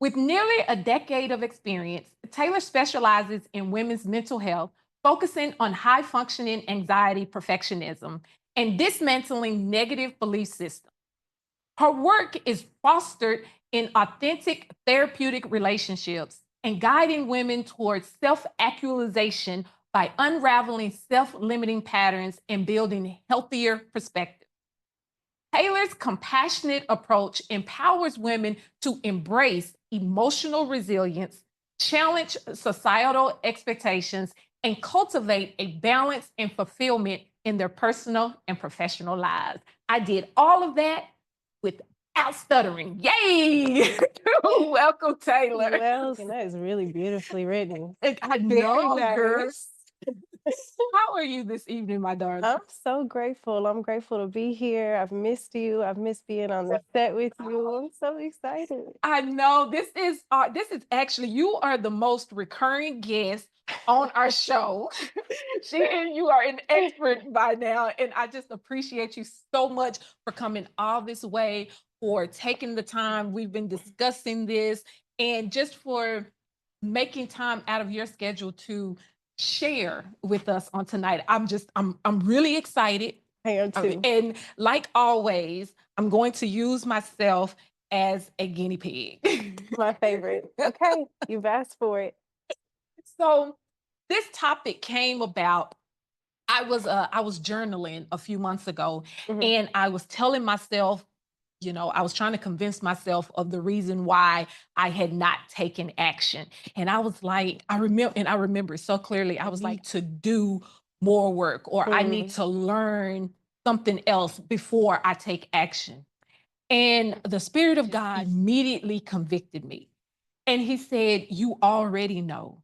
With nearly a decade of experience, Taylor specializes in women's mental health, focusing on high functioning anxiety perfectionism and dismantling negative belief systems. Her work is fostered in authentic therapeutic relationships and guiding women towards self actualization by unraveling self limiting patterns and building healthier perspectives. Taylor's compassionate approach empowers women to embrace emotional resilience, challenge societal expectations, and cultivate a balance and fulfillment in their personal and professional lives. I did all of that without stuttering. Yay! Welcome, Taylor. Well, that is really beautifully written. I Very know, girl. nice. How are you this evening, my darling? I'm so grateful. I'm grateful to be here. I've missed you. I've missed being on the set with you. I'm so excited. I know this is actually you are the most recurring guest on our show. You are an expert by now, and I just appreciate you so much for coming all this way, for taking the time. We've been discussing this, and just for making time out of your schedule to share with us on tonight. I'm really excited. I am too. And like always, I'm going to use myself as a guinea pig. My favorite. Okay, you've asked for it. So this topic came about. I was journaling a few months ago, Mhm. and I was telling myself, I was trying to convince myself of the reason why I had not taken action. And I was like, I remember so clearly, I was like, to do more work, or I need to learn something else before I take action. And the Spirit of God immediately convicted me. And He said, you already know.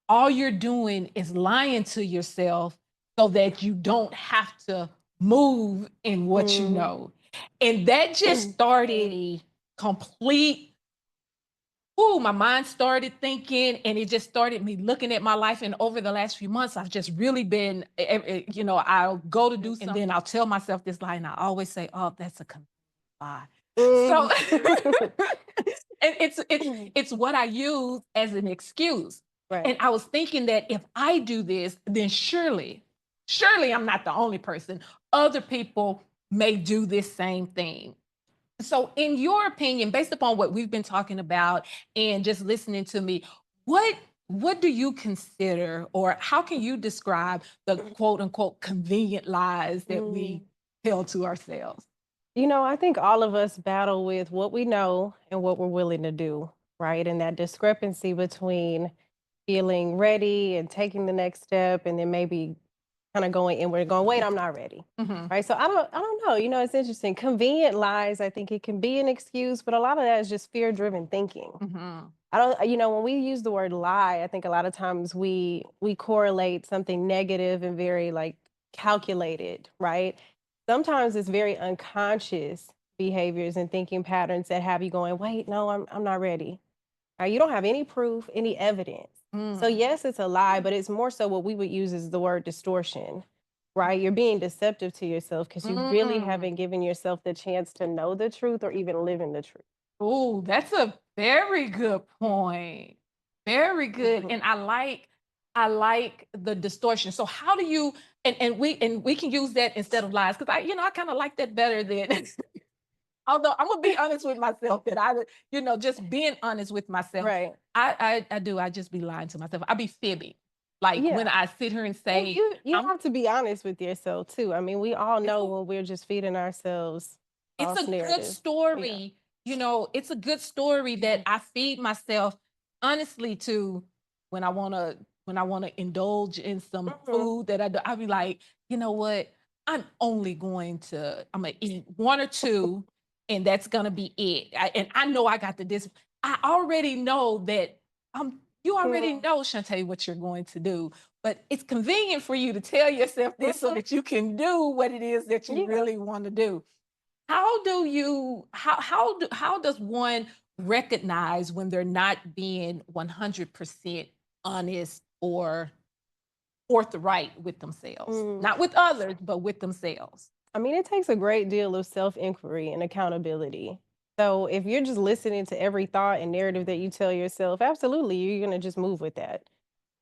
All you're doing is lying to yourself so that you don't have to move in what you know. And that just started a complete, my mind started thinking, and it just started me looking at my life. And over the last few months, I've just really been, I'll go to do something, and then I'll tell myself this lie, and I always say, oh, that's a lie. So and it's what I use as an excuse. Right. And I was thinking that if I do this, then surely I'm not the only person. Other people may do this same thing. So, in your opinion, based upon what we've been talking about and just listening to me, what do you consider, or how can you describe the quote unquote convenient lies that we tell to ourselves? I think all of us battle with what we know and what we're willing to do, right? And that discrepancy between feeling ready and taking the next step and then maybe kind of going inward and going, wait, I'm not ready. Mhm. Right. So I don't know. It's interesting. Convenient lies, I think it can be an excuse, but a lot of that is just fear-driven thinking. Mhm. I don't, when we use the word lie, I think a lot of times we correlate something negative and very like calculated, right? Sometimes it's very unconscious behaviors and thinking patterns that have you going, wait, no, I'm not ready. Right? You don't have any proof, any evidence. So Mm. yes, it's a lie, but it's more so what we would use is the word distortion, right? You're being deceptive to yourself because you really Mm. haven't given yourself the chance to know the truth or even live in the truth. Oh, that's a very good point. Very good. Mhm. And I like the distortion. So how do you and we can use that instead of lies, because I kind of like that better than although I'm gonna be honest with myself that just being honest with myself. Right. I do. I just be lying to myself. I be fibbing. Like when Yeah. I sit here and And say, you I'm have to be honest with yourself too. I mean, we all it's know when we're just feeding ourselves it's false a good narratives. Yeah. story. It's a good story that I feed myself honestly to when I want to indulge in some Mhm. food that I do. I'll be like, you know what? I'm gonna eat one or two, and that's gonna be it. And I know I got this. I already know that you already Mhm. know, Shantae, what you're going to do. But it's convenient for you to tell yourself this so Mhm. that you can do what it is that you Yeah. really want to do. How does one recognize when they're not being 100% honest or forthright with themselves? Mm. Not with others, but with themselves. I mean, it takes a great deal of self-inquiry and accountability. So if you're just listening to every thought and narrative that you tell yourself, absolutely, you're going to just move with that.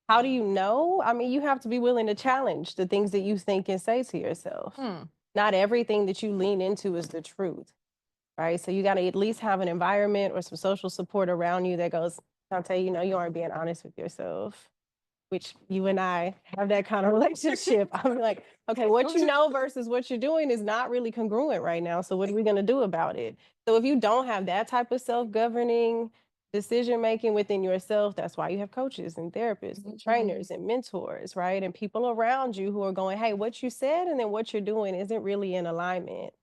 How do you know? I mean, you have to be willing to challenge the things that you think and say to yourself. Hmm. Not everything that you lean into is the truth, right? So you got to at least have an environment or some social support around you that goes, Dante, you know, you aren't being honest with yourself, which you and I have that kind of relationship. I'm like, okay, what you know versus what you're doing is not really congruent right now. So what are we going to do about it? So if you don't have that type of self-governing decision making within yourself, that's why you have coaches and therapists and Mhm. trainers and mentors, right? And people around you who are going, hey, what you said and then what you're doing isn't really in alignment.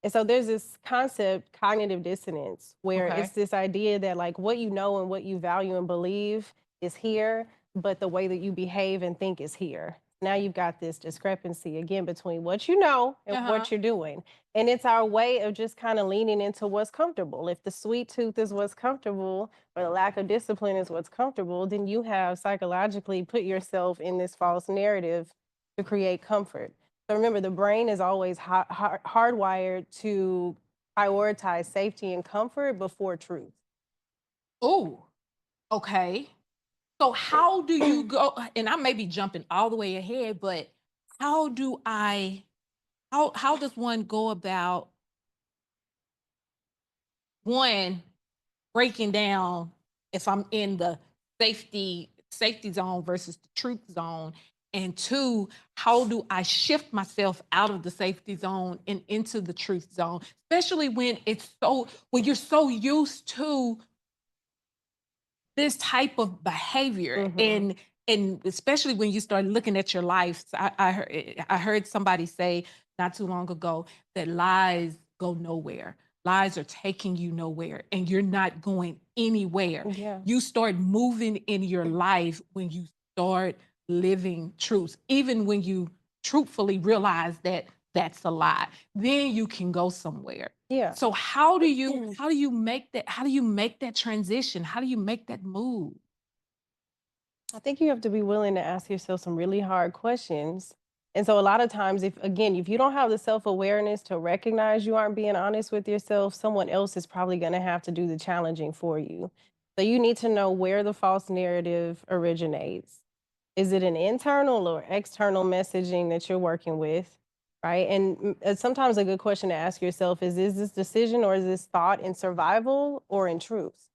And so there's this concept, cognitive dissonance, where Okay. it's this idea that like what you know and what you value and believe is here, but the way that you behave and think is here. Now you've got this discrepancy again between what you know and Uh-huh. what you're doing. And it's our way of just kind of leaning into what's comfortable. If the sweet tooth is what's comfortable or the lack of discipline is what's comfortable, then you have psychologically put yourself in this false narrative to create comfort. So remember, the brain is always hardwired to prioritize safety and comfort before truth. Oh, okay. So how do you go, and I may be jumping all the way ahead, but how do I how does one go about one breaking down if I'm in the safety zone versus the truth zone? And two, how do I shift myself out of the safety zone and into the truth zone? Especially when you're so used to this type of behavior, Hmm. and especially when you start looking at your life. So I heard somebody say not too long ago that lies go nowhere. Lies are taking you nowhere and you're not going anywhere. Yeah. You start moving in your life when you start living truth, even when you truthfully realize that that's a lie, then you can go somewhere. Yeah. So how do you make that transition? How do you make that move? I think you have to be willing to ask yourself some really hard questions. And so a lot of times if you don't have the self-awareness to recognize you aren't being honest with yourself, someone else is probably going to have to do the challenging for you. So you need to know where the false narrative originates. Is it an internal or external messaging that you're working with? Right. And sometimes a good question to ask yourself is this decision or is this thought in survival or in truth?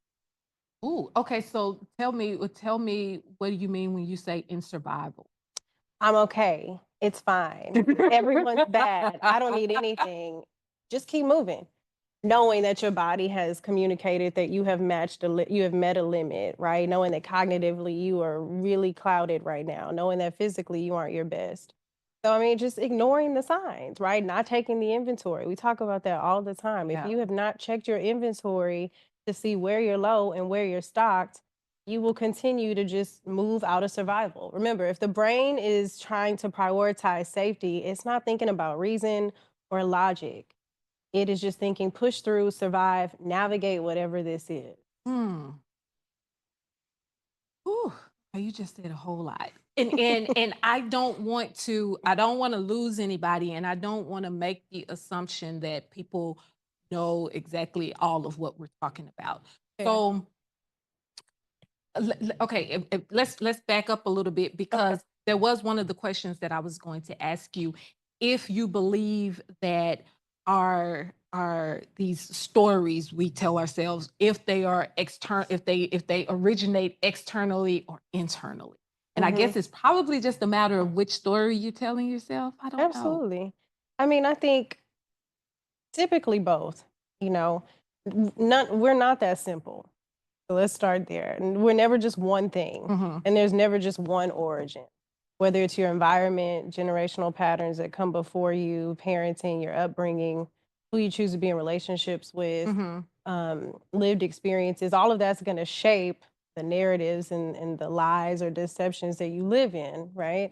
Ooh, okay. So tell me, what do you mean when you say in survival? I'm okay. It's fine. Everyone's bad. I don't need anything. Just keep moving. Knowing that your body has communicated that you have you have met a limit, right? Knowing that cognitively you are really clouded right now, knowing that physically you aren't your best. So I mean, just ignoring the signs, right? Not taking the inventory. We talk about that all the time. If Yeah. you have not checked your inventory to see where you're low and where you're stocked, you will continue to just move out of survival. Remember, if the brain is trying to prioritize safety, it's not thinking about reason or logic. It is just thinking, push through, survive, navigate whatever this is. Hmm. Whew. Oh, you just said a whole lot. And I don't want to lose anybody, and I don't want to make the assumption that people know exactly all of what we're talking about. Fair. So okay, let's back up a little bit, Okay. because there was one of the questions that I was going to ask you, if you believe that are these stories we tell ourselves, if they are external, if they originate externally or internally. And I Hmm. guess it's probably just a matter of which story you're telling yourself. I don't know. Absolutely. I mean, I think typically both, you know, none, we're not that simple. So let's start there. And we're never just one thing, Hmm. and there's never just one origin. Whether it's your environment, generational patterns that come before you, parenting, your upbringing, who you choose to be in relationships with, Hmm. lived experiences, all of that's going to shape the narratives and the lies or deceptions that you live in, right?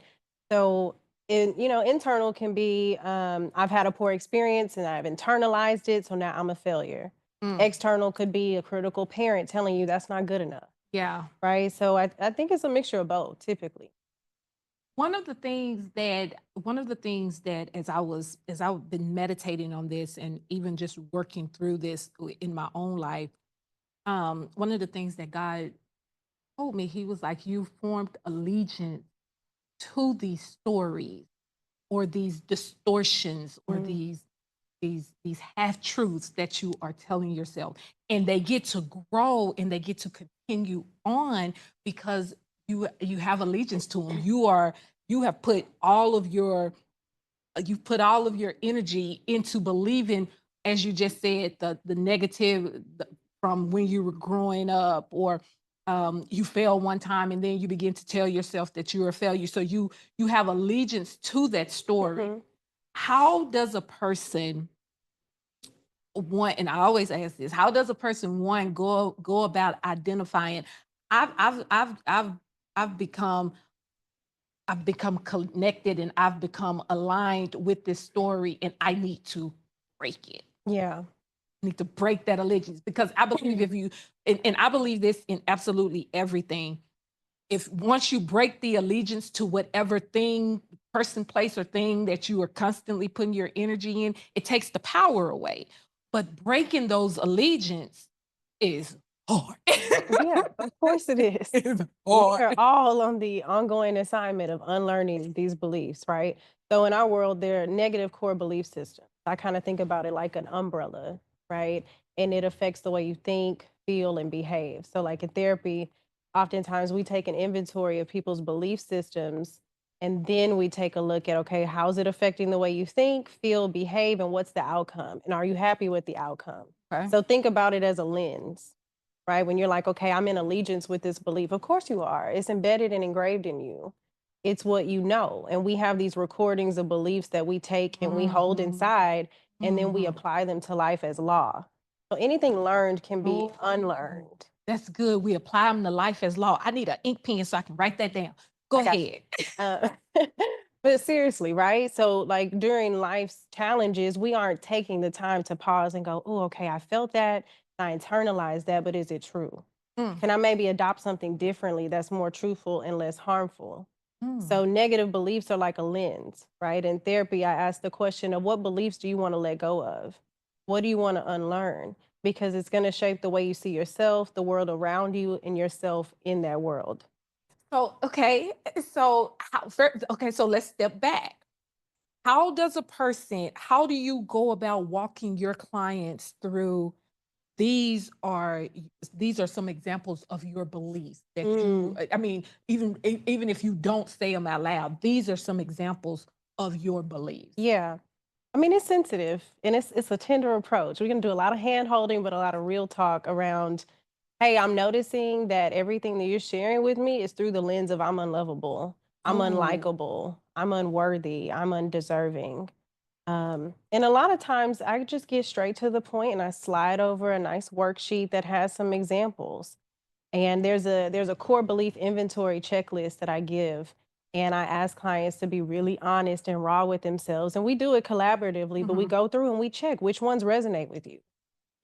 So, internal can be I've had a poor experience and I've internalized it, so now I'm a failure. Mm. External could be a critical parent telling you that's not good enough, Yeah. right? So I think it's a mixture of both typically. one of the things that as I've been meditating on this and even just working through this in my own life, one of the things that God told me, he was like, you formed allegiance to these stories or these distortions or Mm. these half truths that you are telling yourself, and they get to grow and they get to continue on because you have allegiance to them. You have put all of your you've put all of your energy into believing, as you just said, the negative from when you were growing up, or you failed one time and then you begin to tell yourself that you're a failure. So you have allegiance to that story. Mhm. How does a person one, and I always ask this, how does a person one go about identifying I've I've I've I've I've become I've become connected and I've become aligned with this story and I need to break it. Yeah. I need to break that allegiance because I believe if you and I believe this in absolutely everything. If once you break the allegiance to whatever thing, person, place, or thing that you are constantly putting your energy in, it takes the power away. But breaking those allegiance is hard. Yeah, of course it is. It's We hard. are all on the ongoing assignment of unlearning these beliefs, right? So in our world, there are negative core belief systems. I kind of think about it like an umbrella, right? And it affects the way you think, feel, and behave. So, like in therapy, oftentimes we take an inventory of people's belief systems and then we take a look at, okay, how's it affecting the way you think, feel, behave, and what's the outcome? And are you happy with the outcome? Okay. So, think about it as a lens, right? When you're like, okay, I'm in allegiance with this belief. Of course you are. It's embedded and engraved in you. It's what you know. And we have these recordings of beliefs that we take and we hold Mhm. inside, and then we Mhm. apply them to life as law. So anything learned can be Oh, unlearned. that's good. We apply them to life as law. I need an ink pen so I can write that down. Go I got ahead. you. But seriously, right? So, like during life's challenges, we aren't taking the time to pause and go, oh, okay, I felt that. I internalized that, but is it true? Mm, Can I maybe adopt something differently that's more truthful and less harmful? mm. So, negative beliefs are like a lens, right? In therapy, I ask the question of what beliefs do you want to let go of? What do you want to unlearn? Because it's going to shape the way you see yourself, the world around you, and yourself in that world. So, okay. So, okay, so let's step back. How do you go about walking your clients through these are these are some examples of your beliefs that you Mm, I mean, even if you don't say them out loud, these are some examples of your beliefs. yeah. I mean, it's sensitive and it's a tender approach. We're going to do a lot of hand holding, but a lot of real talk around, hey, I'm noticing that everything that you're sharing with me is through the lens of I'm unlovable, I'm Oh. unlikable, I'm unworthy, I'm undeserving. And a lot of times I just get straight to the point and I slide over a nice worksheet that has some examples. And there's a core belief inventory checklist that I give. And I ask clients to be really honest and raw with themselves. And we do it collaboratively, but we Mhm. go through and we check which ones resonate with you.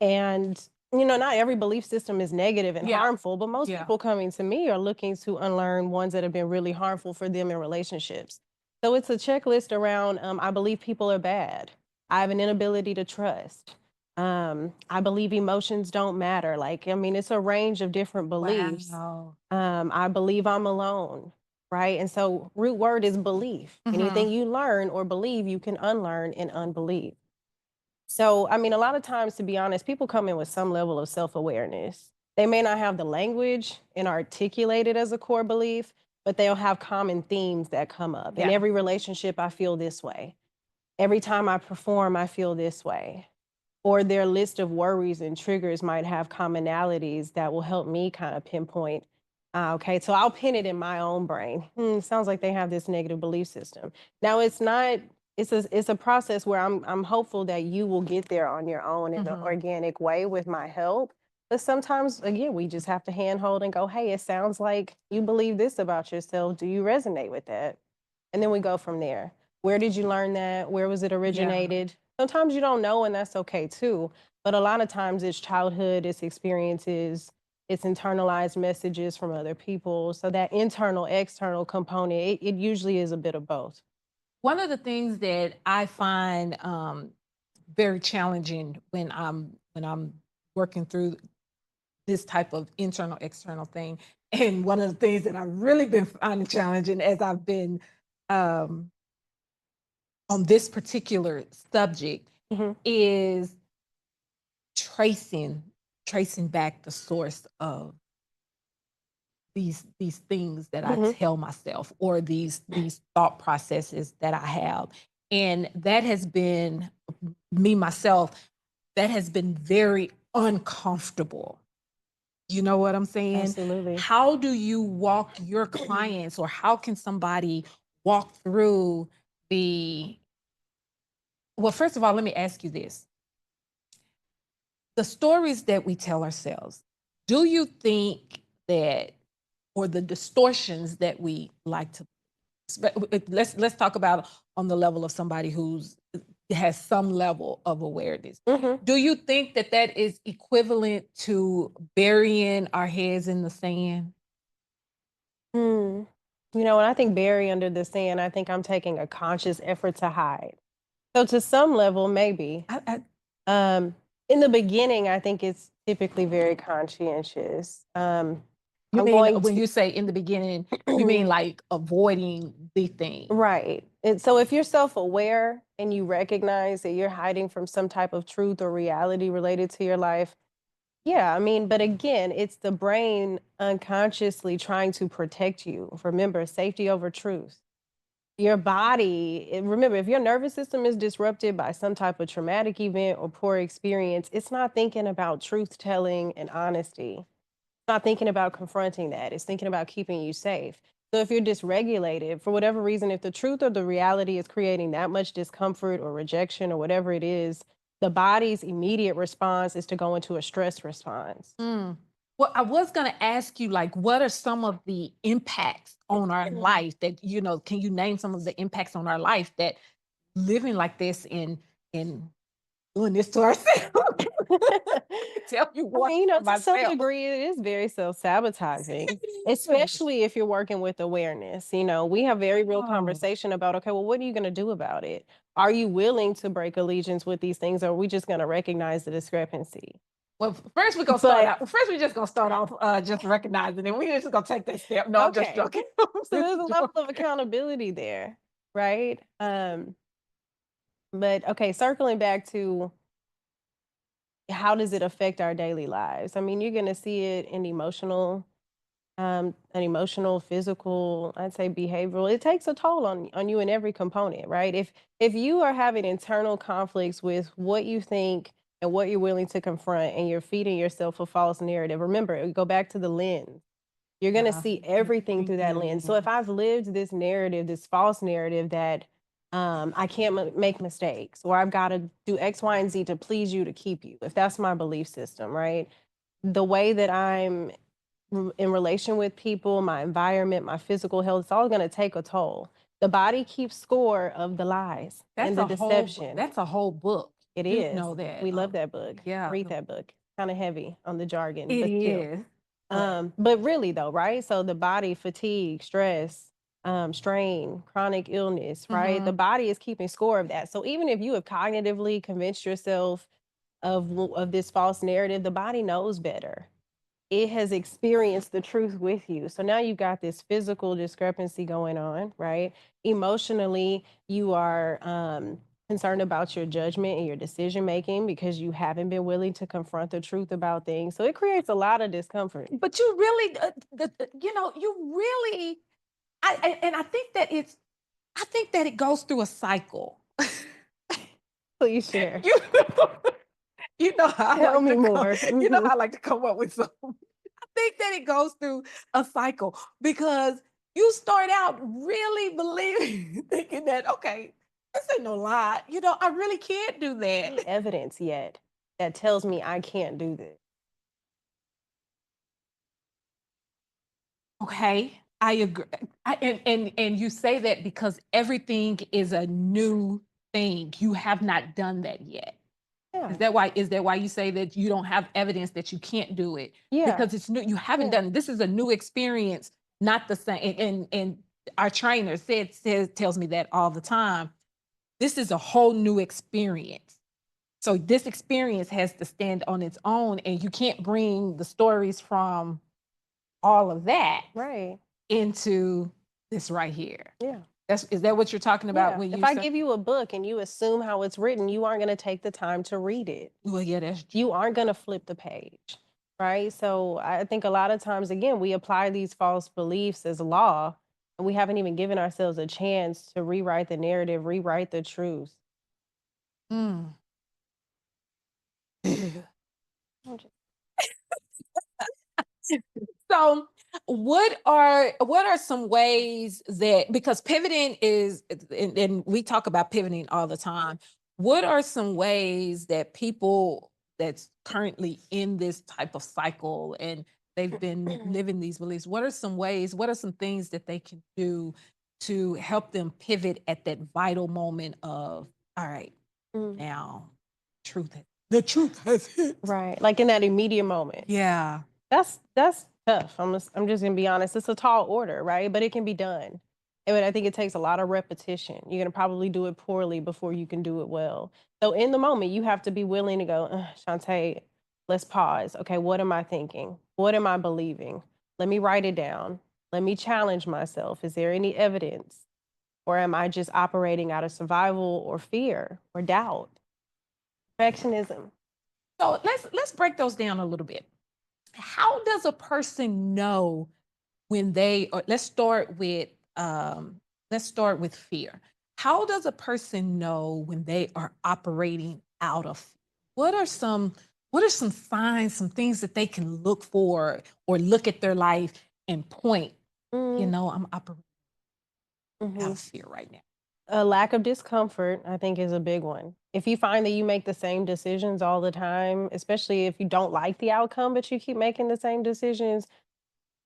And, not every belief system is negative and Yeah. harmful, but most Yeah. people coming to me are looking to unlearn ones that have been really harmful for them in relationships. So it's a checklist around I believe people are bad. I have an inability to trust. I believe emotions don't matter. Like, I mean, it's a range of different beliefs. Wow. I believe I'm alone, right? And so, root word is belief. Mhm. Anything you learn or believe, you can unlearn and unbelieve. So, I mean, a lot of times, to be honest, people come in with some level of self awareness. They may not have the language and articulate it as a core belief, but they'll have common themes that come up. In Yeah. every relationship, I feel this way. Every time I perform, I feel this way. Or their list of worries and triggers might have commonalities that will help me kind of pinpoint. Okay, so I'll pin it in my own brain. Sounds like they have this negative belief system. Now it's not. It's a process where I'm hopeful that you will get there on your own in an Mhm. organic way with my help. But sometimes, again, we just have to handhold and go, hey, it sounds like you believe this about yourself. Do you resonate with that? And then we go from there. Where did you learn that? Where was it Yeah. originated? Sometimes you don't know, and that's okay too. But a lot of times it's childhood, it's experiences, it's internalized messages from other people. So that internal, external component, it usually is a bit of both. One of the things that I find very challenging when I'm working through this type of internal external thing, and one of the things that I've really been finding challenging as I've been um, on this particular subject Mhm, is tracing tracing back the source of these things that I mhm. tell myself, or these thought processes that I have. And that has been me myself, that has been very uncomfortable. You know what I'm saying? Absolutely. How do you walk your clients, or how can somebody walk through the well, first of all, let me ask you this. The stories that we tell ourselves, do you think that, or the distortions that we like to let's talk about on the level of somebody who's has some level of awareness. Mhm. Do you think that that is equivalent to burying our heads in the sand? Mm. When I think bury under the sand, I think I'm taking a conscious effort to hide. So to some level, maybe. I Um, in the beginning, I think it's typically very conscientious. You I'm mean going when you say in the beginning, you to mean like avoiding the thing? right. And so if you're self-aware and you recognize that you're hiding from some type of truth or reality related to your life, yeah, I mean, but again, it's the brain unconsciously trying to protect you. Remember, safety over truth. Your body, remember, if your nervous system is disrupted by some type of traumatic event or poor experience, it's not thinking about truth telling and honesty. It's not thinking about confronting that. It's thinking about keeping you safe. So if you're dysregulated, for whatever reason, if the truth or the reality is creating that much discomfort or rejection or whatever it is, the body's immediate response is to go into a stress response. Mm. Well, I was going to ask you, like, what are some of the impacts on our life that, can you name some of the impacts on our life that living like this and doing this to ourselves? Tell you I one mean, for to some myself. degree, it is very self-sabotaging, especially if you're working with awareness. We have very real Oh. conversation about, okay, well, what are you going to do about it? Are you willing to break allegiance with these things, or are we just going to recognize the discrepancy? Well, first we're gonna start But out. First, we're just gonna start off just recognizing it. We're just gonna take that step. No, I'm just okay, joking. so I'm there's a just level of joking. accountability there, right? But okay, circling back to how does it affect our daily lives? I mean, you're going to see it in an emotional, physical, I'd say behavioral. It takes a toll on you in every component, right? If you are having internal conflicts with what you think and what you're willing to confront, and you're feeding yourself a false narrative, remember, we go back to the lens. You're going to Yeah, see everything through that lens. So mhm. if I've lived this narrative, this false narrative that I can't make mistakes, or I've got to do X, Y, and Z to please you, to keep you, if that's my belief system, right? The way that I'm in relation with people, my environment, my physical health, it's all going to take a toll. The body keeps score of the lies and That's the a whole. deception. That's a whole book. It You is. know that. We love that book. Yeah, Read that book. Kind of heavy on the jargon, it but still. is. But But really though, right? So the body, fatigue, stress, strain, chronic illness, right? The mhm. body is keeping score of that. So even if you have cognitively convinced yourself of this false narrative, the body knows better. It has experienced the truth with you. So now you've got this physical discrepancy going on, right? Emotionally, you are concerned about your judgment and your decision making because you haven't been willing to confront the truth about things. So it creates a lot of discomfort. But you really, you really. And I think that it's. I think that it goes through a cycle. Please share. you know, you know how I Tell like me to come. more. You know Mhm. how I like to come up with some. I think that it goes through a cycle because you start out really believing, thinking that, okay, this ain't no lie. I really can't do Any that. evidence yet that tells me I can't do this? Okay, I agree. And you say that because everything is a new thing. You have not done that yet. Yeah. Is that why you say that you don't have evidence that you can't do it? Yeah. Because it's new, you haven't Yeah. done this is a new experience, not the same. And our trainer tells me that all the time. This is a whole new experience. So this experience has to stand on its own, and you can't bring the stories from all of that Right. into this right here. Yeah. Is that what you're talking about Yeah. when If you I say? give you a book and you assume how it's written, you aren't going to take the time to read it. Well, yeah, that's You true. aren't going to flip the page. Right. So I think a lot of times, again, we apply these false beliefs as law, and we haven't even given ourselves a chance to rewrite the narrative, rewrite the truth. Mm. I'm just- So, what are some ways that, because pivoting is, and we talk about pivoting all the time. What are some ways that people that's currently in this type of cycle and they've been living these beliefs? What are some ways? What are some things that they can do to help them pivot at that vital moment of, all right, Mm. now the truth has hit. Right. Like in that immediate moment. Yeah. That's tough. I'm just gonna be honest. It's a tall order, right? But it can be done. But I think it takes a lot of repetition. You're gonna probably do it poorly before you can do it well. So in the moment, you have to be willing to go, Shantae, let's pause. Okay, what am I thinking? What am I believing? Let me write it down. Let me challenge myself. Is there any evidence? Or am I just operating out of survival or fear or doubt? Perfectionism. So let's break those down a little bit. How does a person know when they, or let's start with fear. How does a person know when they are operating out of fear? What are some signs, some things that they can look for or look at their life and point, Mm, I'm operating out mhm. of fear right now. A lack of discomfort, I think, is a big one. If you find that you make the same decisions all the time, especially if you don't like the outcome, but you keep making the same decisions,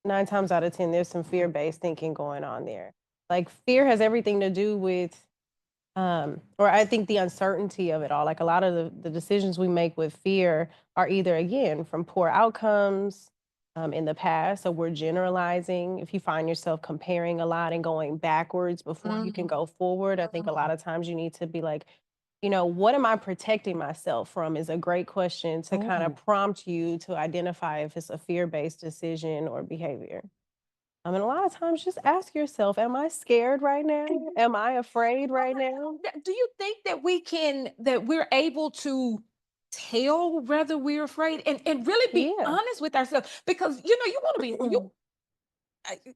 9 times out of 10, there's some fear based thinking going on there. Like, fear has everything to do with or I think the uncertainty of it all, like a lot of the decisions we make with fear are either again from poor outcomes in the past. So we're generalizing. If you find yourself comparing a lot and going backwards before you can Mhm. go forward, I think a lot of times you need to be like, what am I protecting myself from is a great question to kind of Oh. prompt you to identify if it's a fear based decision or behavior. And a lot of times just ask yourself, am I scared right now? Am I afraid right now? Do you think that we're able to tell whether we're afraid and really be Yeah. honest with ourselves? Because you want to be uh,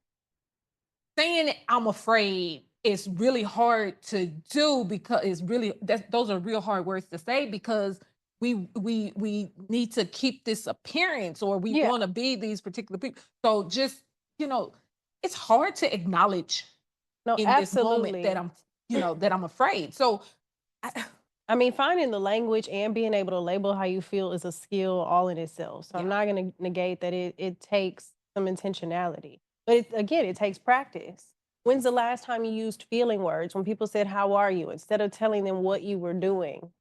saying I'm afraid is really hard to do, because those are real hard words to say, because we need to keep this appearance, or we Yeah. want to be these particular people. So just, you know, it's hard to acknowledge No, in this moment that absolutely. I'm afraid. So I, I mean, finding the language and being able to label how you feel is a skill all in itself. So I'm yeah. not going to negate that it takes some intentionality. But again, it takes practice. When's the last time you used feeling words when people said, "How are you?" instead of telling them what you were doing?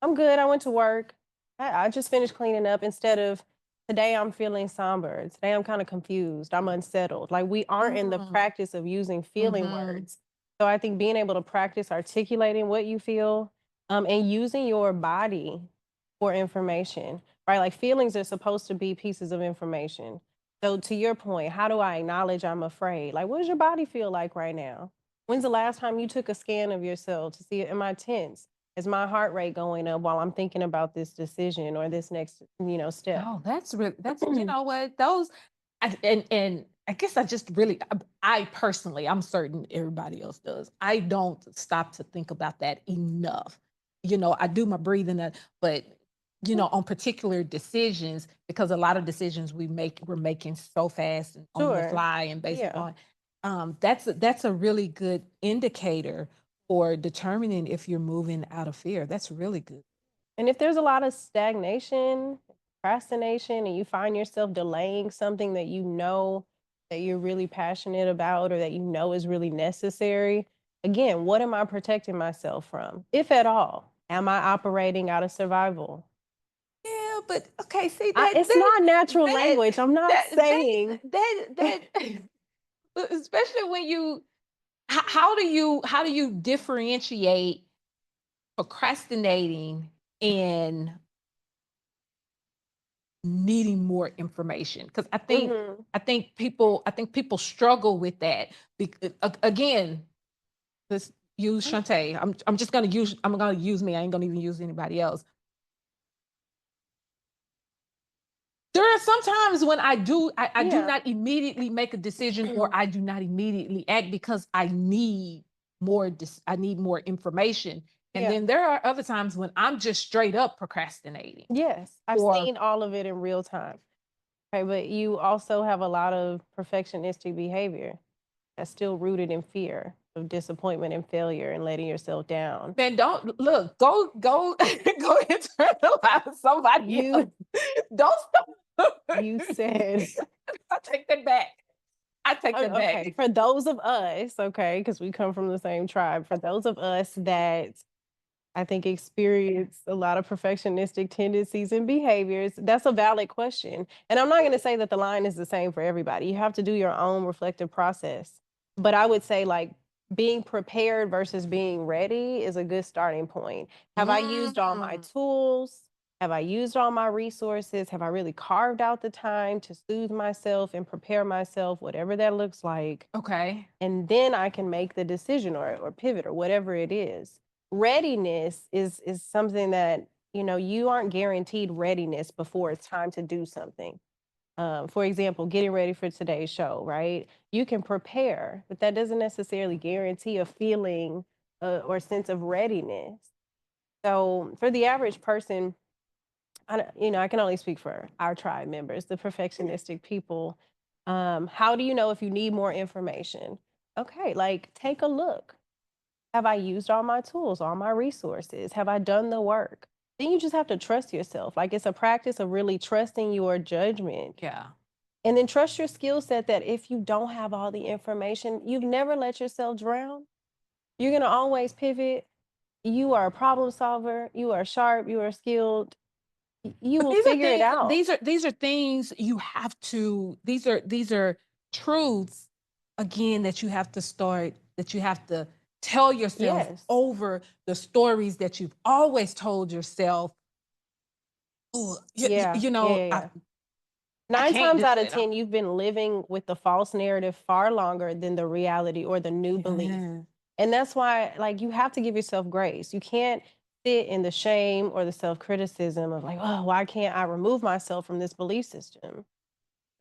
I'm good. I went to work. I just finished cleaning up instead of today I'm feeling somber. Today I'm kind of confused. I'm unsettled. Like we aren't in the Mm, practice of using feeling mhm. words. So I think being able to practice articulating what you feel and using your body for information, right? Like feelings are supposed to be pieces of information. So to your point, how do I acknowledge I'm afraid? Like, what does your body feel like right now? When's the last time you took a scan of yourself to see, am I tense? Is my heart rate going up while I'm thinking about this decision or this next, step? Oh, that's you know what those and I guess I just really I personally, I'm certain everybody else does. I don't stop to think about that enough. I do my breathing, but on particular decisions, because a lot of decisions we're making so fast and on the Sure. fly and based Yeah. upon that's a really good indicator for determining if you're moving out of fear. That's really good. And if there's a lot of stagnation, procrastination, and you find yourself delaying something that you know that you're really passionate about or that you know is really necessary, again, what am I protecting myself from, if at all? Am I operating out of survival? Yeah, but okay, see It's not natural that language. I'm not that saying. especially when you how do you differentiate procrastinating and needing more information? Because Mhm. I think people struggle with that. Again, let's use Shantae. I'm gonna use me. I ain't gonna even use anybody else. There are some times when I do Yeah. not immediately make a decision, or I do not immediately act because I need more information. And Yeah. then there are other times when I'm just straight up procrastinating. Yes. I've Or seen all of it in real time. Okay, but you also have a lot of perfectionistic behavior that's still rooted in fear of disappointment and failure and letting yourself down. man, don't look, go go internalize somebody else. You Don't stop. you said I take that back. I take that back. okay, for those of us, okay, because we come from the same tribe, for those of us that I think experience a lot of perfectionistic tendencies and behaviors, that's a valid question. And I'm not going to say that the line is the same for everybody. You have to do your own reflective process. But I would say, like, being prepared versus being ready is a good starting point. Have I used all my Mm, tools? Have I used all my resources? Have I really carved out the time to soothe myself and prepare myself, whatever that looks like? okay. And then I can make the decision or pivot or whatever it is. Readiness is something that, you aren't guaranteed readiness before it's time to do something. For example, getting ready for today's show, right? You can prepare, but that doesn't necessarily guarantee a feeling or sense of readiness. So for the average person, I can only speak for our tribe members, the perfectionistic people. How do you know if you need more information? Okay, like take a look. Have I used all my tools, all my resources? Have I done the work? Then you just have to trust yourself. Like it's a practice of really trusting your judgment. Yeah. And then trust your skill set that if you don't have all the information, you've never let yourself drown. You're going to always pivot. You are a problem solver. You are sharp. You are skilled. You But will figure it out. these are things you have to these are truths, again, that you have to tell yourself Yes. over the stories that you've always told yourself. "Ooh, Yeah. Yeah. Yeah. I Yeah. I Nine can't times do out of it." 10, you've been living with the false narrative far longer than the reality or the new belief. Yeah. And that's why, like, you have to give yourself grace. You can't sit in the shame or the self criticism of, like, oh, why can't I remove myself from this belief system?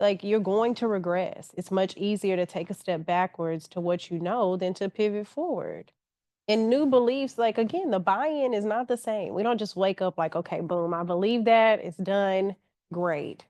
Like, you're going to regress. It's much easier to take a step backwards to what you know than to pivot forward. And new beliefs, like, again, the buy in is not the same. We don't just wake up like, okay, boom, I believe that, it's done, great.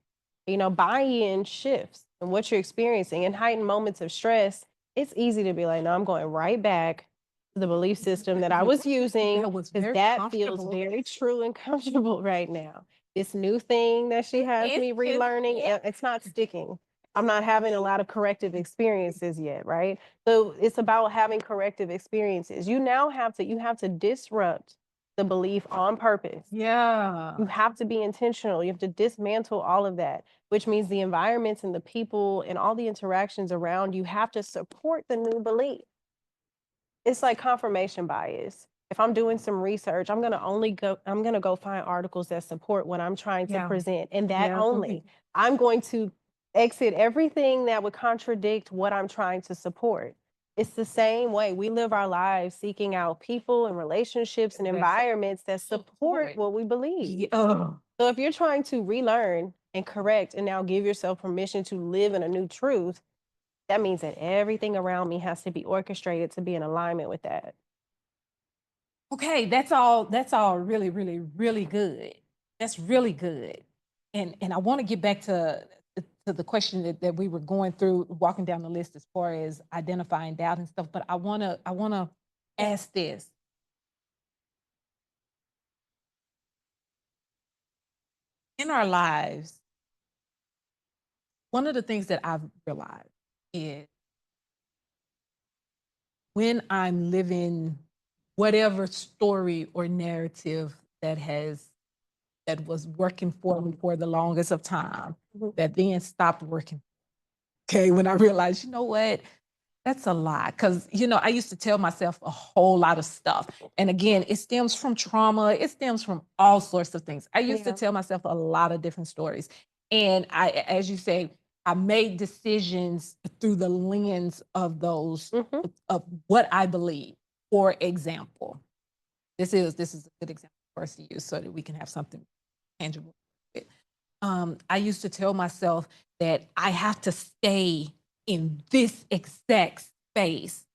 Buy in shifts and what you're experiencing. In heightened moments of stress, it's easy to be like, no, I'm going right back to the belief system that I was using That was because very that feels comfortable. very true and comfortable right now. This new thing that she has It's me just, relearning, yeah. it's not sticking. I'm not having a lot of corrective experiences yet, right? So it's about having corrective experiences. You have to disrupt the belief on purpose. Yeah. You have to be intentional. You have to dismantle all of that, which means the environments and the people and all the interactions around you have to support the new belief. It's like confirmation bias. If I'm doing some research, I'm going to go find articles that support what I'm trying to Yeah. present and that Yeah. only. I'm going to exit everything that would contradict what I'm trying to support. It's the same way we live our lives seeking out people and relationships and That's environments that support support. what we Yeah. believe. Oh. So if you're trying to relearn and correct and now give yourself permission to live in a new truth, that means that everything around me has to be orchestrated to be in alignment with that. Okay, that's all really, really, really good. That's really good. And I want to get back to the question that we were going through, walking down the list as far as identifying doubt and stuff. But I wanna ask this. In our lives, one of the things that I've realized is when I'm living whatever story or narrative that was working for me for the longest of time, Mhm. that then stopped working. Okay, when I realized, you know what, that's a lie. Because, I used to tell myself a whole lot of stuff. And again, it stems from trauma, it stems from all sorts of things. I used to Yeah. tell myself a lot of different stories. And as you say, I made decisions through the lens of those, Mhm. of what I believe. For example, this is a good example for us to use so that we can have something tangible. I used to tell myself that I have to stay in this exact space.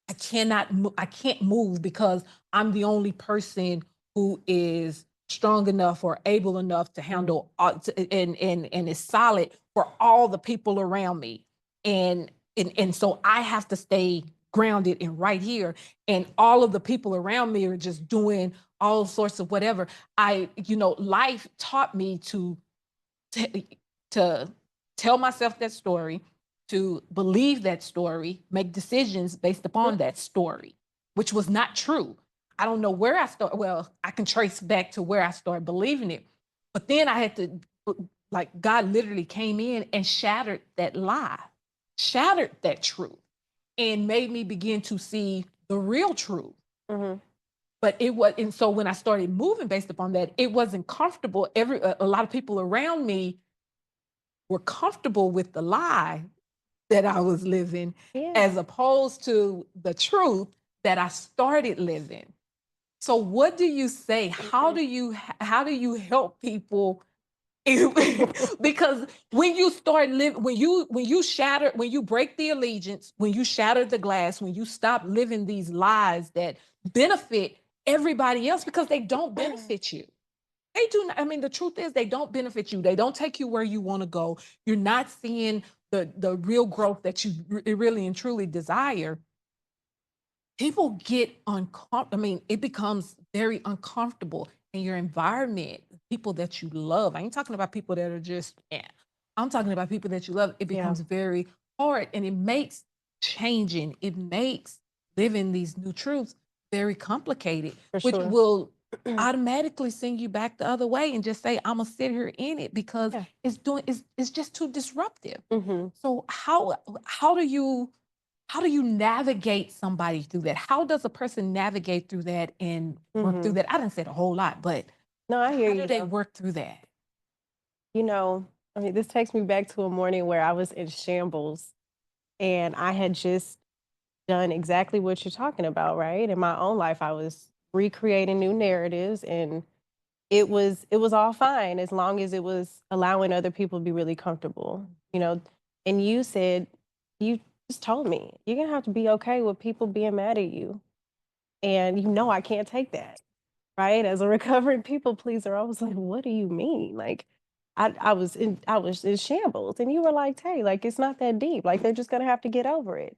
I can't move because I'm the only person who is strong enough or able enough to Mhm. handle and is solid for all the people around me. And so I have to stay grounded and right here. And all of the people around me are just doing all sorts of whatever. Life taught me t- to tell myself that story, to believe that story, make decisions based Mhm. upon that story, which was not true. I don't know where I started. Well, I can trace back to where I started believing it. But then I had to, like, God literally came in and shattered that lie, shattered that truth, and made me begin to see the real truth. Mhm. But it was, and so when I started moving based upon that, it wasn't comfortable. A lot of people around me were comfortable with the lie that I was living Yeah. as opposed to the truth that I started living. So what do you say? How do you help people because when you start living when you break the allegiance, when you shatter the glass, when you stop living these lies that benefit everybody else because they don't benefit you. They do not. I mean, the truth is they don't benefit you. They don't take you where you want to go. You're not seeing the real growth that you really and truly desire. People get uncomfortable. I mean, it becomes very uncomfortable in your environment. People that you love. I ain't talking about people that are just, yeah. I'm talking about people that you love. It Yeah, becomes very hard and it makes changing, it makes living these new truths very complicated, for which sure. will automatically send you back the other way and just say, I'm gonna sit here in it because Yeah. it's just too disruptive. Mhm. So how do you navigate somebody through that? How does a person navigate through that and work through Mhm. that? I didn't say a whole lot, but No, I hear how do you they though. work through that? You know, I mean, this takes me back to a morning where I was in shambles and I had just done exactly what you're talking about, right? In my own life, I was recreating new narratives and it was all fine as long as it was allowing other people to be really comfortable, you know. And you just told me, you're gonna have to be okay with people being mad at you. And I can't take that. Right? As a recovering people pleaser, I was like, "What do you mean?" Like, I was in shambles, and you were like, "Hey, like it's not that deep. Like they're just gonna have to get over it."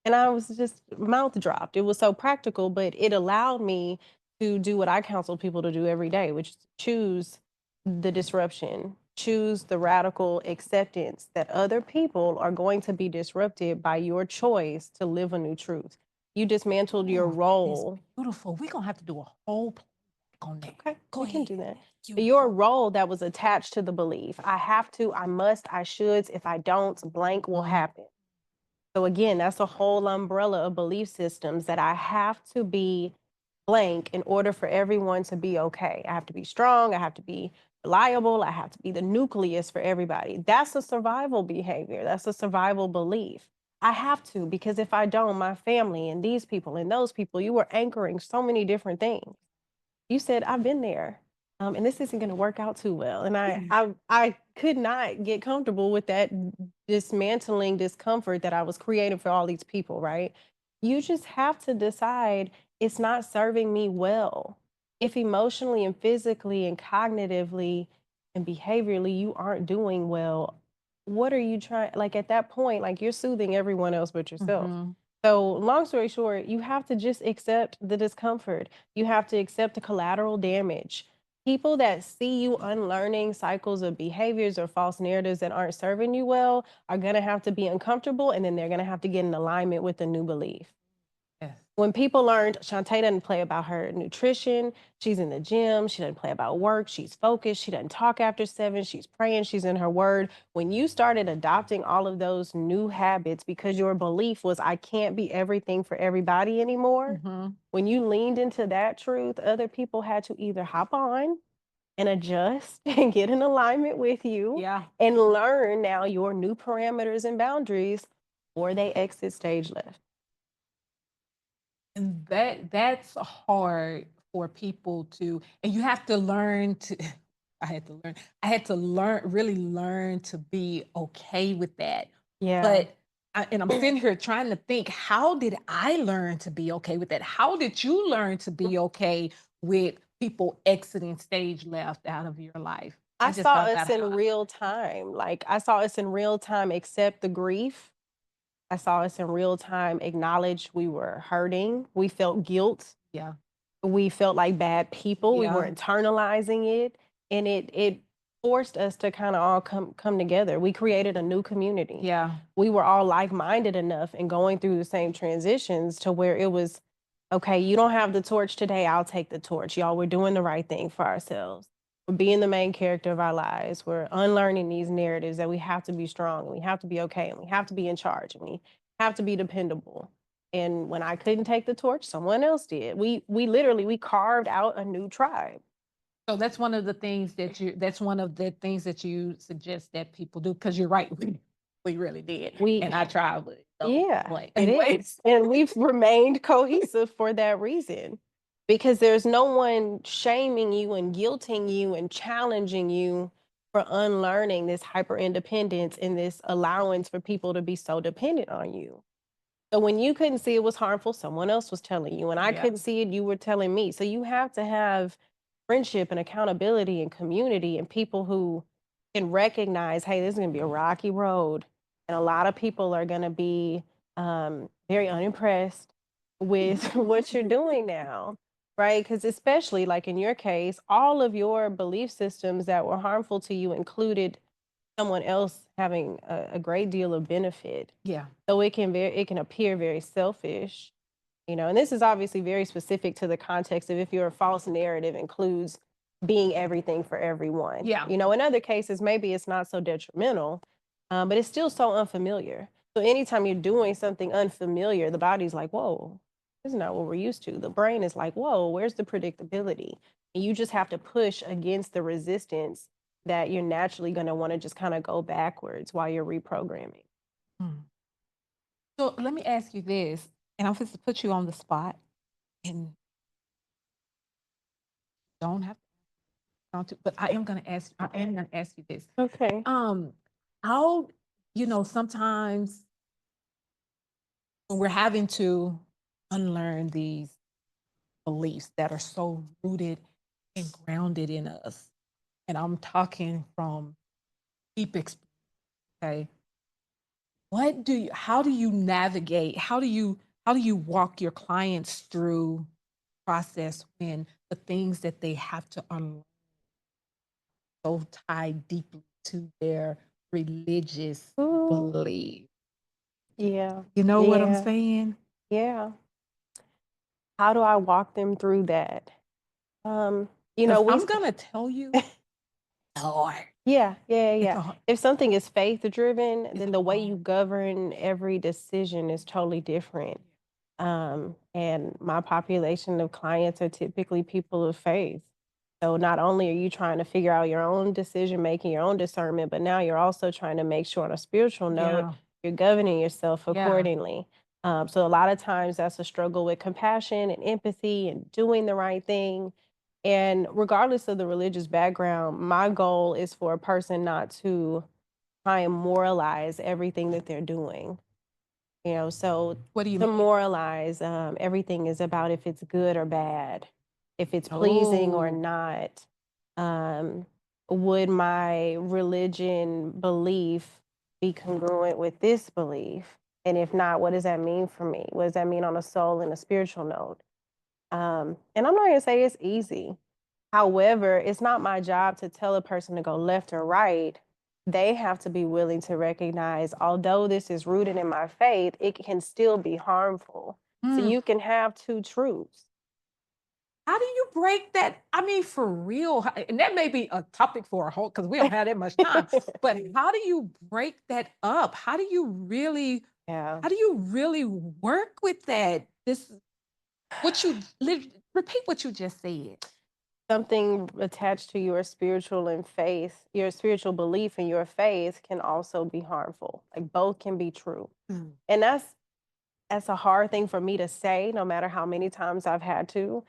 And I was just mouth dropped. It was so practical, but it allowed me to do what I counsel people to do every day, which is choose the disruption, choose the radical acceptance that other people are going to be disrupted by your choice to live a new truth. You dismantled your Oh, that is role. beautiful. We're gonna have to do a whole play on that. Okay, Go we can ahead. do that. Your Beautiful. role that was attached to the belief. I have to, I must, I should. If I don't, blank will Mhm. happen. So again, that's a whole umbrella of belief systems that I have to be blank in order for everyone to be okay. I have to be strong, I have to be reliable, I have to be the nucleus for everybody. That's a survival behavior. That's a survival belief. I have to because if I don't, my family and these people and those people, you were anchoring so many different things. You said, "I've been there, and this isn't gonna work out too well." And I could not get comfortable with that dismantling discomfort that I was creating for all these people, right? You just have to decide it's not serving me well. If emotionally and physically and cognitively and behaviorally you aren't doing well, what are you trying like, at that point, like, you're soothing everyone else but yourself. Mhm. So, long story short, you have to just accept the discomfort. You have to accept the collateral damage. People that see you unlearning cycles of behaviors or false narratives that aren't serving you well are going to have to be uncomfortable and then they're going to have to get in alignment with a new belief. Yes. When people learned Shantae doesn't play about her nutrition, she's in the gym, she doesn't play about work, she's focused, she doesn't talk after 7, she's praying, she's in her word. When you started adopting all of those new habits because your belief was, I can't be everything for everybody anymore, Mhm. when you leaned into that truth, other people had to either hop on and adjust and get in alignment with you Yeah. and learn now your new parameters and boundaries, or they exit stage left. And that's hard for people to, and you have to learn to I had to really learn to be okay with that. Yeah. But and I'm sitting here trying to think, how did I learn to be okay with that? How did you learn to be okay with people exiting stage left out of your life? I I just saw found us that in out. real time. Like, I saw us in real time accept the grief. I saw us in real time acknowledge we were hurting. We felt guilt. Yeah. We felt like bad people. We were Yeah. internalizing it, and it forced us to kind of all come together. We created a new community. Yeah. We were all like-minded enough and going through the same transitions to where it was, okay, you don't have the torch today, I'll take the torch. Y'all, we're doing the right thing for ourselves. We're being the main character of our lives. We're unlearning these narratives that we have to be strong and we have to be okay and we have to be in charge and we have to be dependable. And when I couldn't take the torch, someone else did. We literally we carved out a new tribe. So that's one of the things that you suggest that people do, because you're right, we really did. We And I tried with those Yeah, it in is. ways. And we've remained cohesive for that reason. Because there's no one shaming you and guilting you and challenging you for unlearning this hyper independence and this allowance for people to be so dependent on you. So when you couldn't see it was harmful, someone else was telling you. When I Yeah. couldn't see it, you were telling me. So you have to have friendship and accountability and community and people who can recognize, hey, this is going to be a rocky road. And a lot of people are going to be very unimpressed with what you're doing now. Right. Because, especially like in your case, all of your belief systems that were harmful to you included someone else having a great deal of benefit. Yeah. So it can appear very selfish, and this is obviously very specific to the context of if your false narrative includes being everything for everyone. Yeah. In other cases, maybe it's not so detrimental, but it's still so unfamiliar. So anytime you're doing something unfamiliar, the body's like, whoa, this is not what we're used to. The brain is like, whoa, where's the predictability? And you just have to push against the resistance that you're naturally going to want to just kind of go backwards while you're reprogramming. Mm. So let me ask you this, and I'm supposed to put you on the spot, and don't have to, but I am gonna ask you this. Okay. Um, how, sometimes when we're having to unlearn these beliefs that are so rooted and grounded in us. And I'm talking from deep experience. Okay. How do you navigate? How do you walk your clients through process when the things that they have to unlearn so tied deeply to their religious Ooh, belief? yeah. You know what I'm Yeah. saying? Yeah. How do I walk them through that? Um, you Because know, we I'm gonna tell you, Lord, Yeah, yeah, it's yeah. a If something is faith driven, it's then the way hard. you govern every decision is totally different. And my population of clients are typically people of faith. So not only are you trying to figure out your own decision making, your own discernment, but now you're also trying to make sure on a spiritual note, Yeah, you're governing yourself yeah. accordingly. So a lot of times that's a struggle with compassion and empathy and doing the right thing. And regardless of the religious background, my goal is for a person not to try and moralize everything that they're doing. So What do you to mean? moralize, everything is about if it's good or bad, if it's pleasing or Oh, not. Um, would my religion belief be congruent with this belief? And if not, what does that mean for me? What does that mean on a soul and a spiritual note? And I'm not gonna say it's easy. However, it's not my job to tell a person to go left or right. They have to be willing to recognize, although this is rooted in my faith, it can still be harmful. So Mm. you can have two truths. How do you break that? I mean, for real, and that may be a topic for a whole because we don't have that much time. But how do you break that up? Yeah. how do you really work with that? This what you repeat what you just said. Something attached to your spiritual and faith, your spiritual belief and your faith can also be harmful. Like both can be true. Mm. And that's a hard thing for me to say, no matter how many times I've had to.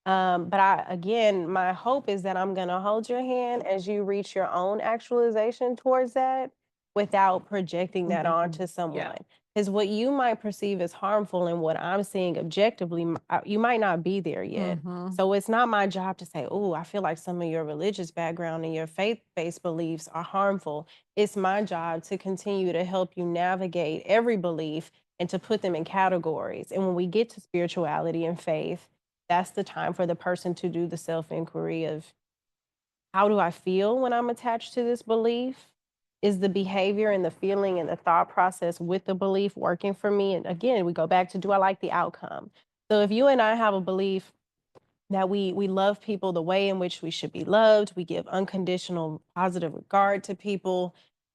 But again, my hope is that I'm going to hold your hand as you reach your own actualization towards that without projecting that Mhm. onto Yeah. someone. Because what you might perceive as harmful and what I'm seeing objectively, you might not be there yet. Mhm. So it's not my job to say, oh, I feel like some of your religious background and your faith based beliefs are harmful. It's my job to continue to help you navigate every belief and to put them in categories. And when we get to spirituality and faith, that's the time for the person to do the self inquiry of how do I feel when I'm attached to this belief? Is the behavior and the feeling and the thought process with the belief working for me? And again, we go back to do I like the outcome? So if you and I have a belief that we love people the way in which we should be loved. We give unconditional positive regard to people,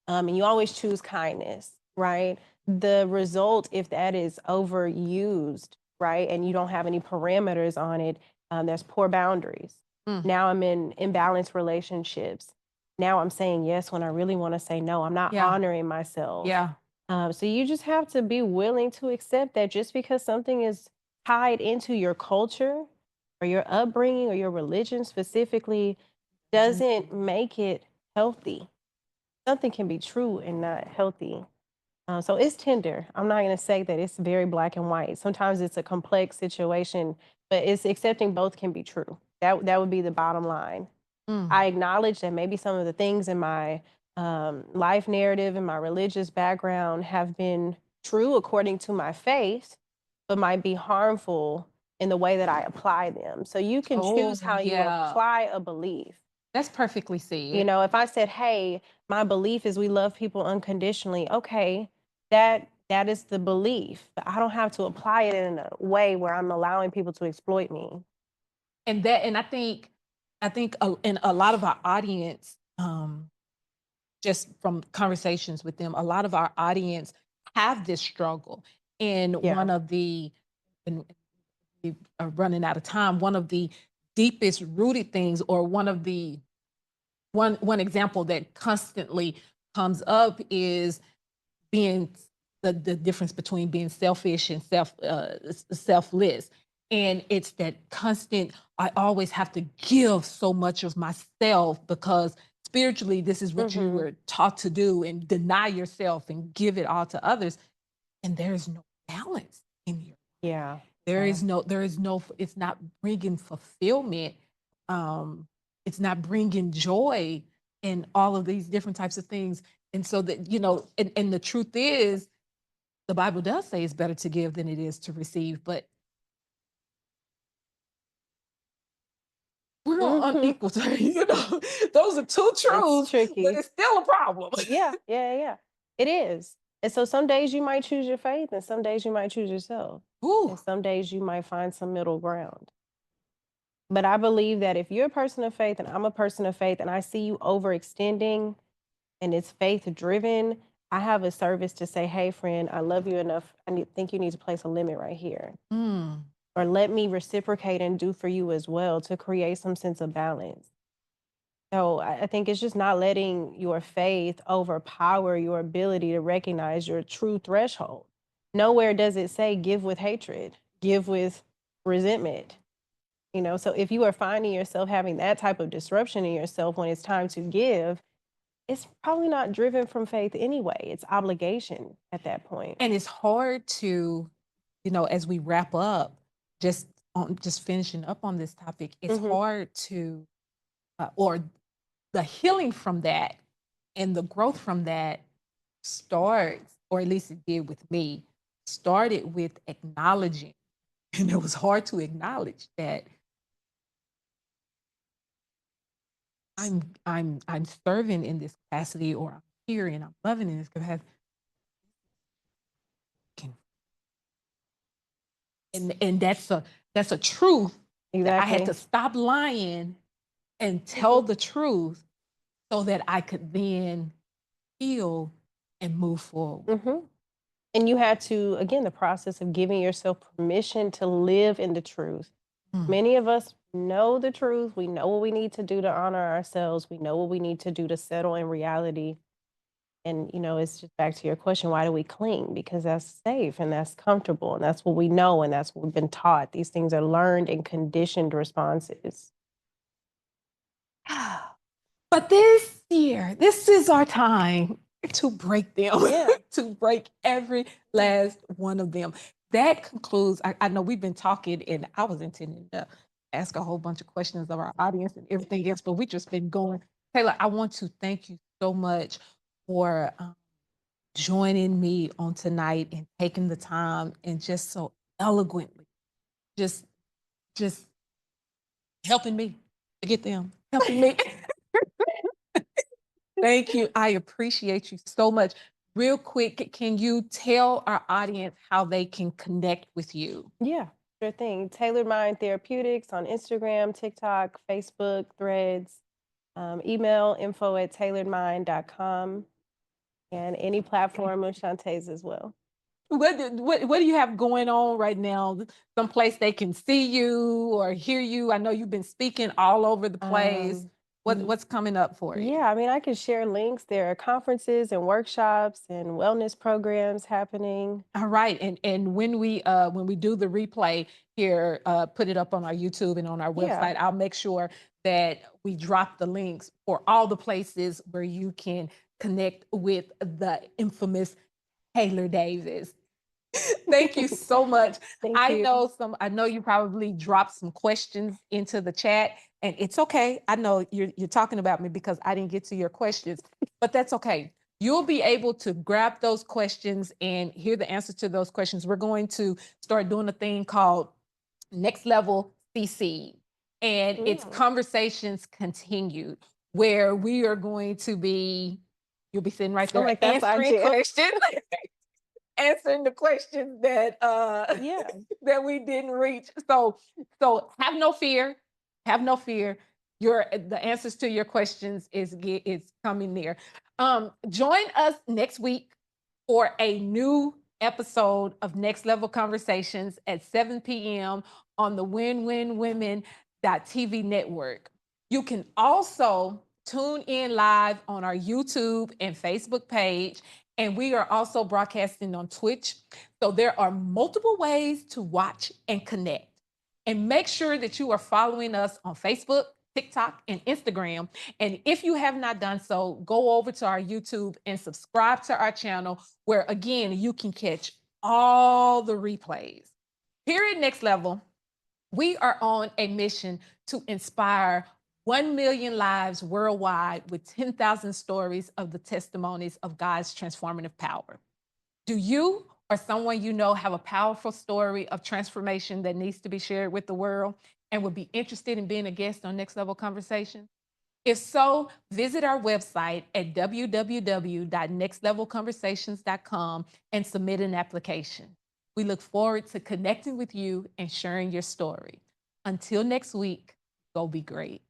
and you always choose kindness, right? The result, if that is overused, right, and you don't have any parameters on it, there's poor boundaries. Mm. Now I'm in imbalanced relationships. Now I'm saying yes when I really want to say no. I'm not Yeah. honoring myself. Yeah. So you just have to be willing to accept that just because something is tied into your culture or your upbringing or your religion specifically Mhm. doesn't make it healthy. Something can be true and not healthy. So it's tender. I'm not going to say that it's very black and white. Sometimes it's a complex situation, but it's accepting both can be true. That would be the bottom line. Mm. I acknowledge that maybe some of the things in my life narrative and my religious background have been true according to my faith, but might be harmful in the way that I apply them. So you can choose Oh, how you yeah. apply a belief. That's perfectly You said. know, if I said, "Hey, my belief is we love people unconditionally," okay, that is the belief. But I don't have to apply it in a way where I'm allowing people to exploit me. And I think in a lot of our audience, just from conversations with them, a lot of our audience have this struggle. And Yeah. and we are running out of time, one of the deepest rooted things, or one example that constantly comes up is being the difference between being selfish and selfless. And it's that constant, I always have to give so much of myself because spiritually this is what you Mhm. were taught to do, and deny yourself and give it all to others. And there's no balance in your Yeah. there Yeah. is no it's not bringing fulfillment. Um, it's not bringing joy and all of these different types of things. And so that, and the truth is, the Bible does say it's better to give than it is to receive, but we're on Mhm. unequal terms, Those are two It's truths, but tricky. it's still a problem. Yeah, yeah, yeah. It is. And so some days you might choose your faith and some days you might choose yourself. Ooh. And some days you might find some middle ground. But I believe that if you're a person of faith and I'm a person of faith and I see you overextending and it's faith driven, I have a service to say, hey, friend, I love you enough. Think you need to place a limit right here. Mm. Or let me reciprocate and do for you as well to create some sense of balance. So I think it's just not letting your faith overpower your ability to recognize your true threshold. Nowhere does it say give with hatred, give with resentment. So if you are finding yourself having that type of disruption in yourself when it's time to give, it's probably not driven from faith anyway. It's obligation at that point. And it's hard to, as we wrap up, just finishing up on this topic, it's Hmm. hard to, or the healing from that and the growth from that starts, or at least it did with me, started with acknowledging. And it was hard to acknowledge that I'm serving in this capacity, or I'm here and I'm loving in this capacity. And that's a truth that I had Exactly. to stop lying and tell the truth so that I could then heal and move forward. Hmm. And you had to, again, the process of giving yourself permission to live in the truth. Mm. Many of us know the truth. We know what we need to do to honor ourselves. We know what we need to do to settle in reality. And, it's just back to your question, why do we cling? Because that's safe and that's comfortable and that's what we know and that's what we've been taught. These things are learned and conditioned responses. But this year, this is our time to break them, Yeah. to break every last one of them. That concludes, I know we've been talking, and I was intending to ask a whole bunch of questions of our audience and everything else, but we just been going. Taylor, I want to thank you so much for joining me on tonight and taking the time and just so eloquently, just just helping me to get them, helping me. Thank you. I appreciate you so much. Real quick, can you tell our audience how they can connect with you? Yeah, sure thing. Taylor'd Mind Therapeutics on Instagram, TikTok, Facebook, Threads, email info@tayloredmind.com, and any platform of Shantae's as well. What do you have going on right now? Someplace they can see you or hear you? I know you've been speaking all over the place. Um, ye- What's coming up for you? yeah, I mean, I can share links. There are conferences and workshops and wellness programs happening. All right, and when we do the replay here, put it up on our YouTube and on our Yeah. website. I'll make sure that we drop the links for all the places where you can connect with the infamous Taylor Davis. Thank you so much. Thank you. I know you probably dropped some questions into the chat, and it's okay. I know you're talking about me because I didn't get to your questions, but that's okay. You'll be able to grab those questions and hear the answer to those questions. We're going to start doing a thing called Next Level CC, and it's Mm. conversations continued, where we are going to be, you'll be sitting right I'm there like, that's our answering jam. questions. Answering the questions that Yeah. that we didn't reach. So have no fear. Have no fear. Your the answers to your questions is coming near. Join us next week for a new episode of Next Level Conversations at 7 p.m. on the Win Win Women TV network. You can also tune in live on our YouTube and Facebook page, and we are also broadcasting on Twitch. So there are multiple ways to watch and connect. And make sure that you are following us on Facebook, TikTok, and Instagram. And if you have not done so, go over to our YouTube and subscribe to our channel, where again, you can catch all the replays. Here at Next Level, we are on a mission to inspire 1 million lives worldwide with 10,000 stories of the testimonies of God's transformative power. Do you or someone you know have a powerful story of transformation that needs to be shared with the world and would be interested in being a guest on Next Level Conversation? If so, visit our website at www.nextlevelconversations.com and submit an application. We look forward to connecting with you and sharing your story. Until next week, go be great.